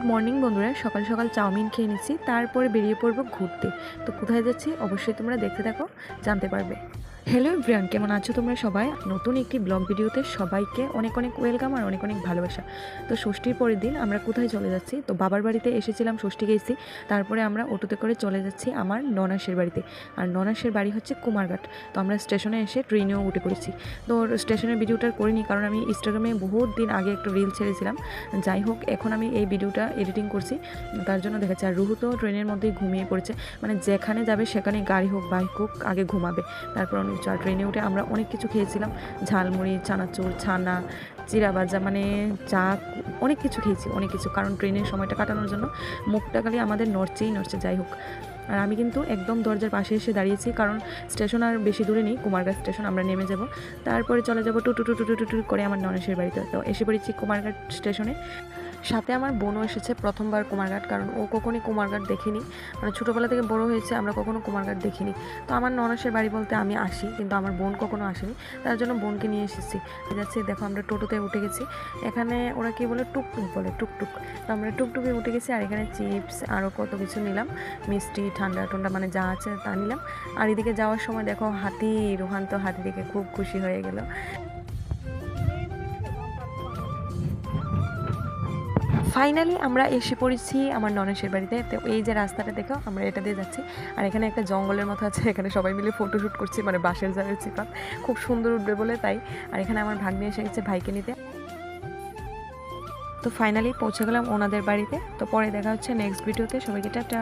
Morning বন্ধুরা, সকাল সকাল চাউমিন খেয়ে নিচ্ছি, তারপরে বেরিয়ে পড়বো ঘুরতে। তো কোথায় যাচ্ছি অবশ্যই তোমরা দেখতে থাকো, জানতে পারবে। হ্যালো এভরিওয়ান, কেমন আছো তোমরা সবাই? নতুন একটি ব্লগ ভিডিওতে সবাইকে অনেক অনেক ওয়েলকাম আর অনেক অনেক ভালোবাসা। তো ষষ্ঠীর পরের দিন আমরা কোথায় চলে যাচ্ছি? তো বাবার বাড়িতে এসেছিলাম, ষষ্ঠী গেছি, তারপরে আমরা অটোতে করে চলে যাচ্ছি আমার ননাসের বাড়িতে। আর ননাসের বাড়ি হচ্ছে কুমারঘাট। তো আমরা স্টেশনে এসে ট্রেনেও উঠে পড়েছি। তো স্টেশনের ভিডিওটা করিনি, কারণ আমি ইনস্টাগ্রামে বহুত দিন আগে একটা রিল ছেড়েছিলাম। যাই হোক, এখন আমি এই ভিডিওটা এডিটিং করছি, তার জন্য দেখাচ্ছি। আর রুহু তো ট্রেনের মধ্যেই ঘুমিয়ে পড়েছে, মানে যেখানে যাবে সেখানে গাড়ি হোক বাইক হোক আগে ঘুমাবে, তারপর অনেক কিছু। আর ট্রেনে উঠে আমরা অনেক কিছু খেয়েছিলাম, ঝালমুড়ি, চানাচুর, ছানা, চিরা ভাজা, মানে চা, অনেক কিছু খেয়েছি, অনেক কিছু। কারণ ট্রেনের সময়টা কাটানোর জন্য মুখটা খালি আমাদের নড়ছেই নড়ছে। যাই হোক, আর আমি কিন্তু একদম দরজার পাশে এসে দাঁড়িয়েছি, কারণ স্টেশন আর বেশি দূরে নেই, কুমারঘাট স্টেশন। আমরা নেমে যাব, তারপরে চলে যাব টুটু টুটু টুটু টুটু করে আমার ননেশের বাড়িতে। তো এসে পড়েছি কুমারঘাট স্টেশনে। সাথে আমার বোনও এসেছে, প্রথমবার কুমারঘাট, কারণ ও কখনই কুমারঘাট দেখিনি, মানে ছোটোবেলা থেকে বড় হয়েছে, আমরা কখনো কুমারঘাট দেখিনি। তো আমার ননসের বাড়ি বলতে আমি আসি, কিন্তু আমার বোন কখনো আসেনি, তার জন্য বোনকে নিয়ে এসেছি। যাচ্ছি, দেখো আমরা টোটোতে উঠে গেছি। এখানে ওরা কি বলে, টুকটুক বলে, টুকটুক। তো আমরা টুকটুকে উঠে গেছি, আর এখানে চিপস আরও কত কিছু নিলাম, মিষ্টি, ঠান্ডা ঠান্ডা, মানে যা আছে তা নিলাম। আর এদিকে যাওয়ার সময় দেখো হাতি, রোহান তো হাতি দেখে খুব খুশি হয়ে গেল। ফাইনালি আমরা এসে পড়েছি আমার ননেশের বাড়িতে। তো এই যে রাস্তাটা দেখো, আমরা এটা দিয়ে যাচ্ছি। আর এখানে একটা জঙ্গলের মতো আছে, এখানে সবাই মিলে ফটোশ্যুট করছি, মানে বাঁশের ঝাড়ের চিপাত খুব সুন্দর উঠবে বলে তাই। আর এখানে আমার ভাগ্নে এসে গেছে ভাইকে নিতে। তো ফাইনালি পৌঁছে গেলাম ওনাদের বাড়িতে। তো পরে দেখা হচ্ছে নেক্সট ভিডিওতে। সবাইকে টাটা।